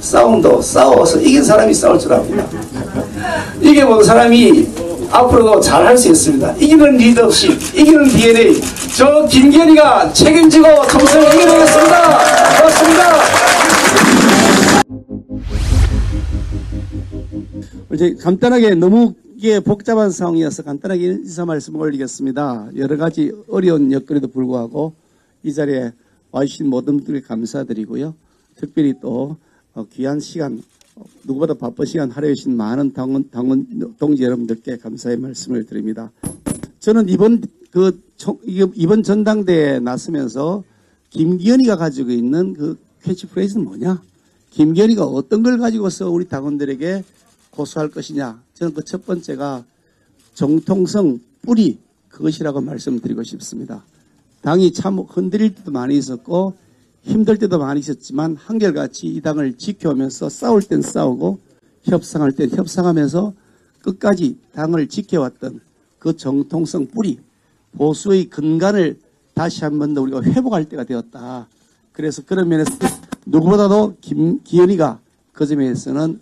싸움도 싸워서 이긴 사람이 싸울 줄 압니다. 이겨본 사람이 앞으로도 잘할 수 있습니다. 이기는 리더십, 이기는 DNA. 저 김기현이가 책임지고 총선을 이겨내겠습니다. 고맙습니다. 이제 간단하게 너무 이게 복잡한 상황이어서 간단하게 인사 말씀을 올리겠습니다. 여러 가지 어려운 여건에도 불구하고 이 자리에 와주신 모든 분들께 감사드리고요. 특별히 또 귀한 시간, 누구보다 바쁜 시간 할애해주신 많은 당원 동지 여러분들께 감사의 말씀을 드립니다. 저는 이번 전당대회에 나서면서 김기현이가 가지고 있는 그 캐치프레이즈는 뭐냐? 김기현이가 어떤 걸 가지고서 우리 당원들에게 고수할 것이냐? 저는 그 첫 번째가 정통성, 뿌리, 그것이라고 말씀드리고 싶습니다. 당이 참 흔들릴 때도 많이 있었고 힘들 때도 많이 있었지만 한결같이 이 당을 지켜오면서 싸울 땐 싸우고 협상할 땐 협상하면서 끝까지 당을 지켜왔던 그 정통성 뿌리, 보수의 근간을 다시 한 번 더 우리가 회복할 때가 되었다. 그래서 그런 면에서 누구보다도 김기현이가 그 점에서는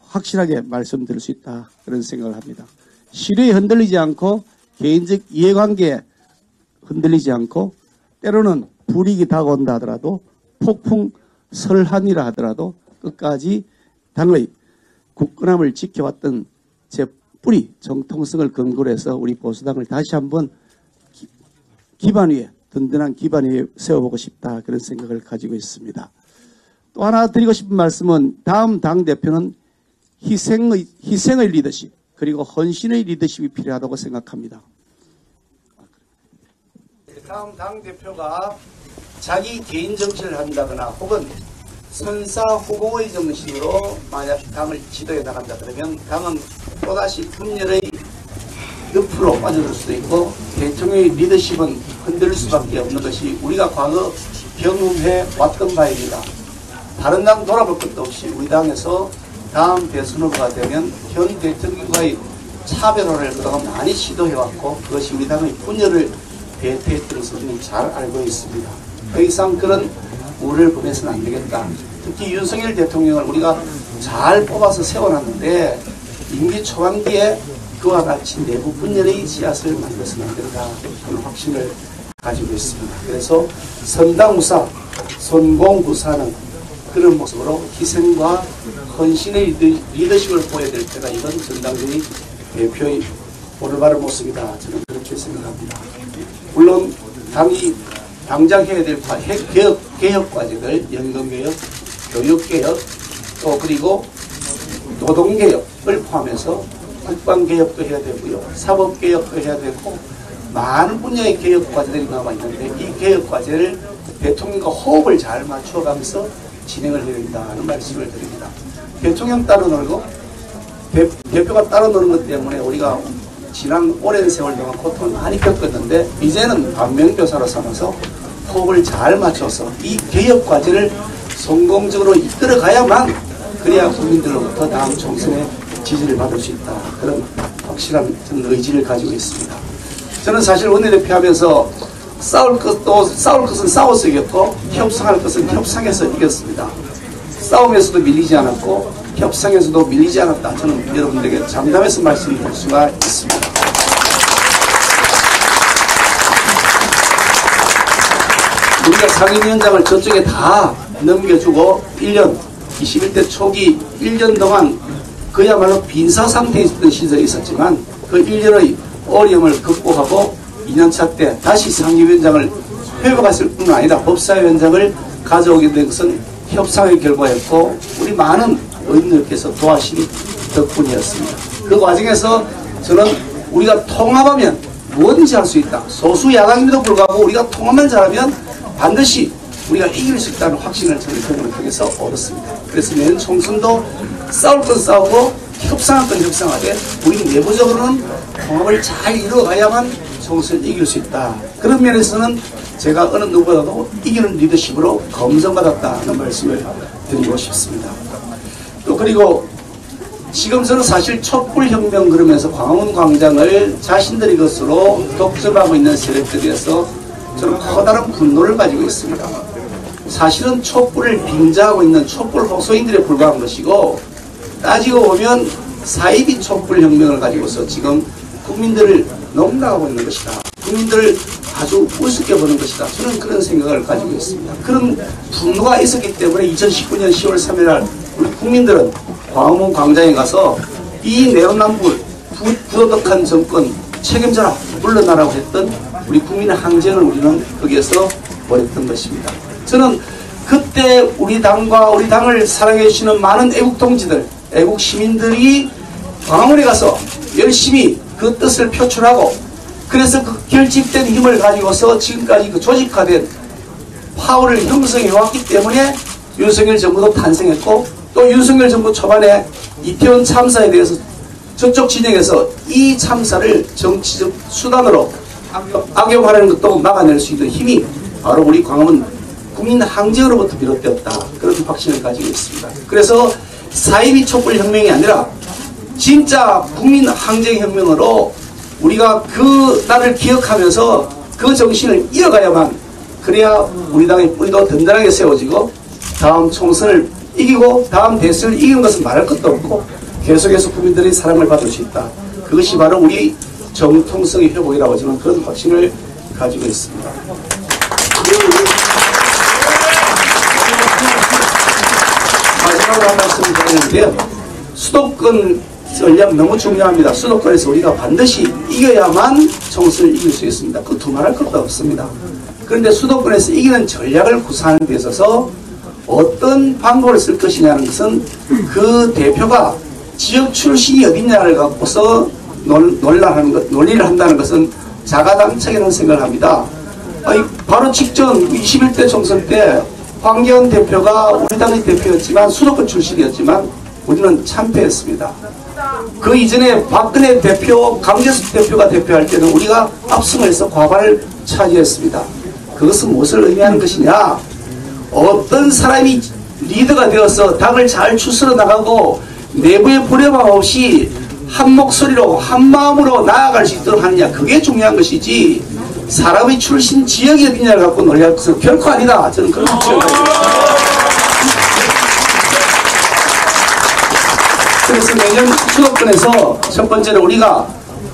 확실하게 말씀드릴 수 있다. 그런 생각을 합니다. 시류에 흔들리지 않고 개인적 이해관계에 흔들리지 않고 때로는 불이익이 다가온다 하더라도 폭풍 설한이라 하더라도 끝까지 당의 굳건함을 지켜왔던 제 뿌리 정통성을 근거로 해서 우리 보수당을 다시 한번 기반 위에 든든한 기반 위에 세워보고 싶다. 그런 생각을 가지고 있습니다. 또 하나 드리고 싶은 말씀은 다음 당대표는 희생의 리더십 그리고 헌신의 리더십이 필요하다고 생각합니다. 다음 당대표가 자기 개인 정치를 한다거나 혹은 선사 후보의 정신으로 만약 당을 지도해 나간다 그러면 당은 또다시 분열의 늪으로 빠져들 수도 있고 대통령의 리더십은 흔들릴 수밖에 없는 것이 우리가 과거 경험해 왔던 바입니다. 다른 당 돌아볼 것도 없이 우리 당에서 다음 대선 후보가 되면 현 대통령과의 차별화를 그동안 많이 시도해왔고 그것이 우리 당의 분열을 배태했던 것을 우리는 잘 알고 있습니다. 더 이상 그런 우려를 보내서는 안 되겠다. 특히 윤석열 대통령을 우리가 잘 뽑아서 세워놨는데 임기 초반기에 그와 같이 내부 분열의 씨앗을 만들어서는 안 된다. 그런 확신을 가지고 있습니다. 그래서 선당우사, 선공구사는 그런 모습으로 희생과 헌신의 리더십을 보여야 될 때가 이번 전당대회 대표의 올바른 모습이다. 저는 그렇게 생각합니다. 물론 당이 당장 해야 될 개혁 과제들, 연금개혁, 교육개혁, 또 그리고 노동개혁을 포함해서 국방개혁도 해야 되고요. 사법개혁도 해야 되고 많은 분야의 개혁 과제들이 남아 있는데 이 개혁 과제를 대통령과 호흡을 잘 맞춰가면서 진행을 해야 된다는 말씀을 드립니다. 대통령 따로 놀고 대표가 따로 노는 것 때문에 우리가 지난 오랜 세월 동안 고통을 많이 겪었는데 이제는 반면교사로 삼아서 호흡을 잘 맞춰서 이 개혁 과제를 성공적으로 이끌어가야만 그래야 국민들로부터 다음 총선에 지지를 받을 수 있다. 그런 확실한 저는 의지를 가지고 있습니다. 저는 사실 원내대표 하면서 싸울 것은 싸워서 이겼고 협상할 것은 협상해서 이겼습니다. 싸움에서도 밀리지 않았고 협상에서도 밀리지 않았다. 저는 여러분들에게 장담해서 말씀드릴 수가 있습니다. 우리가 상임위원장을 저쪽에 다 넘겨주고 1년, 21대 초기 1년 동안 그야말로 빈사 상태에 있었던 시절이 있었지만 그 1년의 어려움을 극복하고 2년차 때 다시 상임위원장을 회복했을 뿐만 아니라 법사위원장을 가져오게 된 것은 협상의 결과였고 우리 많은 의원님들께서 도와주신 덕분이었습니다. 그 과정에서 저는 우리가 통합하면 뭐든지 할 수 있다. 소수 야당임에도 불구하고 우리가 통합만 잘하면 반드시 우리가 이길 수 있다는 확신을 저는 경험을 통해서 얻었습니다. 그래서 내년 총선도 싸울 건 싸우고 협상할 건 협상하되 우리 내부적으로는 통합을 잘 이루어가야만 총선을 이길 수 있다. 그런 면에서는 제가 어느 누구보다도 이기는 리더십으로 검증받았다는 말씀을 드리고 싶습니다. 또 그리고 지금 저는 사실 촛불혁명 그러면서 광화문 광장을 자신들의 것으로 독점하고 있는 세력들에서 저는 커다란 분노를 가지고 있습니다. 사실은 촛불을 빙자하고 있는 촛불 호소인들에 불과한 것이고, 따지고 보면 사이비 촛불 혁명을 가지고서 지금 국민들을 농락하고 있는 것이다. 국민들을 아주 우습게 보는 것이다. 저는 그런 생각을 가지고 있습니다. 그런 분노가 있었기 때문에 2019년 10월 3일 날 우리 국민들은 광화문 광장에 가서 이 내로남불 부도덕한 정권 책임져라, 물러나라고 했던 우리 국민의 항쟁을 우리는 거기에서 벌였던 것입니다. 저는 그때 우리 당과 우리 당을 사랑해 주시는 많은 애국 동지들, 애국 시민들이 광화문에 가서 열심히 그 뜻을 표출하고, 그래서 그 결집된 힘을 가지고서 지금까지 그 조직화된 파워를 형성해 왔기 때문에 윤석열 정부도 탄생했고, 또 윤석열 정부 초반에 이태원 참사에 대해서 저쪽 진영에서 이 참사를 정치적 수단으로 악용하려는 것도 막아낼 수 있는 힘이 바로 우리 광화문 국민 항쟁으로부터 비롯되었다. 그런 확신을 가지고 있습니다. 그래서 사이비 촛불 혁명이 아니라 진짜 국민 항쟁 혁명으로 우리가 그 날을 기억하면서 그 정신을 이어가야만, 그래야 우리 당의 뿌리도 든든하게 세워지고 다음 총선을 이기고 다음 대선을 이기는 것은 말할 것도 없고 계속해서 국민들의 사랑을 받을 수 있다. 그것이 바로 우리 정통성의 회복이라고 저는 그런 확신을 가지고 있습니다. 마지막으로 한 말씀 드리는데요. 수도권 전략 너무 중요합니다. 수도권에서 우리가 반드시 이겨야만 총선을 이길 수 있습니다. 그 두말할 것도 없습니다. 그런데 수도권에서 이기는 전략을 구사하는 데 있어서 어떤 방법을 쓸 것이냐는 것은 그 대표가 지역 출신이 어딨냐를 갖고서 논의를 한다는 것은 자가당착이라는 생각을 합니다. 바로 직전 21대 총선 때 황교안 대표가 우리 당의 대표였지만 수도권 출신이었지만 우리는 참패했습니다. 그 이전에 박근혜 대표, 강재숙 대표가 대표할 때는 우리가 압승을 해서 과반을 차지했습니다. 그것은 무엇을 의미하는 것이냐? 어떤 사람이 리더가 되어서 당을 잘 추스러 나가고 내부의 불협화 없이 한 목소리로 한 마음으로 나아갈 수 있도록 하느냐, 그게 중요한 것이지 사람의 출신 지역이 어디냐를 갖고 논의할 것은 결코 아니다. 저는 그런 확신을 가지고 있습니다. 그래서 내년 수도권에서 첫 번째로 우리가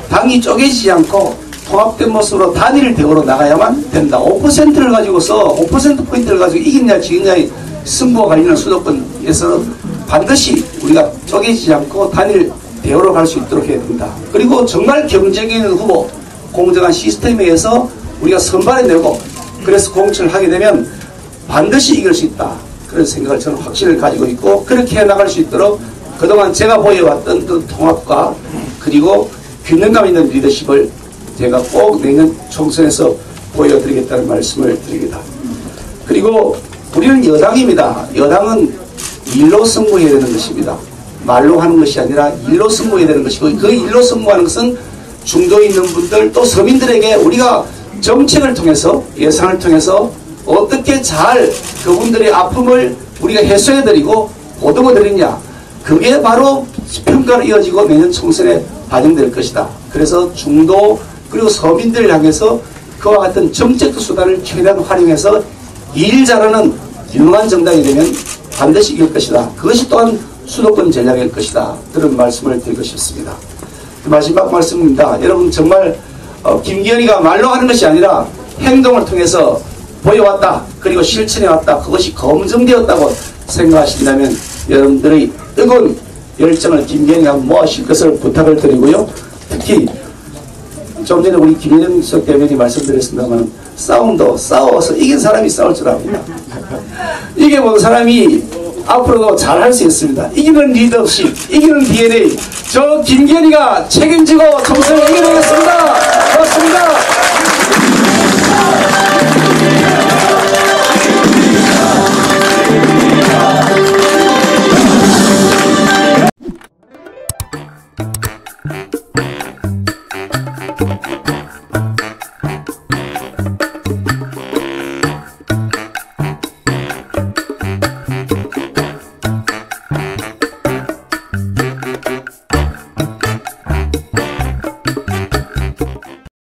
당이 쪼개지지 않고 통합된 모습으로 단일 대우로 나가야만 된다. 5%를 가지고서 5%포인트를 가지고 이기냐 지겠냐의 승부가 갈리는 수도권에서 반드시 우리가 쪼개지지 않고 단일 대우로 갈 수 있도록 해야 된다. 그리고 정말 경쟁 있는 후보, 공정한 시스템에 의해서 우리가 선발해내고 그래서 공천을 하게 되면 반드시 이길 수 있다. 그런 생각을 저는 확신을 가지고 있고, 그렇게 해나갈 수 있도록 그동안 제가 보여왔던 그 통합과 그리고 균형감 있는 리더십을 제가 꼭 내년 총선에서 보여드리겠다는 말씀을 드립니다. 그리고 우리는 여당입니다. 여당은 일로 승부해야 되는 것입니다. 말로 하는 것이 아니라 일로 승부해야 되는 것이고, 그 일로 승부하는 것은 중도에 있는 분들 또 서민들에게 우리가 정책을 통해서 예산을 통해서 어떻게 잘 그분들의 아픔을 우리가 해소해드리고 보듬어드리냐, 그게 바로 평가로 이어지고 내년 총선에 반영될 것이다. 그래서 중도 그리고 서민들을 향해서 그와 같은 정책 수단을 최대한 활용해서 일 잘하는 유능한 정당이 되면 반드시 이길 것이다. 그것이 또한 수도권 전략일 것이다. 그런 말씀을 드리고 싶습니다. 마지막 말씀입니다. 여러분 정말 김기현이가 말로 하는 것이 아니라 행동을 통해서 보여왔다. 그리고 실천해왔다. 그것이 검증되었다고 생각하신다면 여러분들의 뜨거운 열정을 김기현이가 모아실 것을 부탁을 드리고요. 특히 좀 전에 우리 김영석 대변인이 말씀드렸습니다만 싸움도 싸워서 이긴 사람이 싸울 줄 압니다. 이겨본 사람이 앞으로도 잘할 수 있습니다. 이기는 리더십, 이기는 DNA, 저 김기현이가 책임지고 총선을 이겨내겠습니다. 고맙습니다.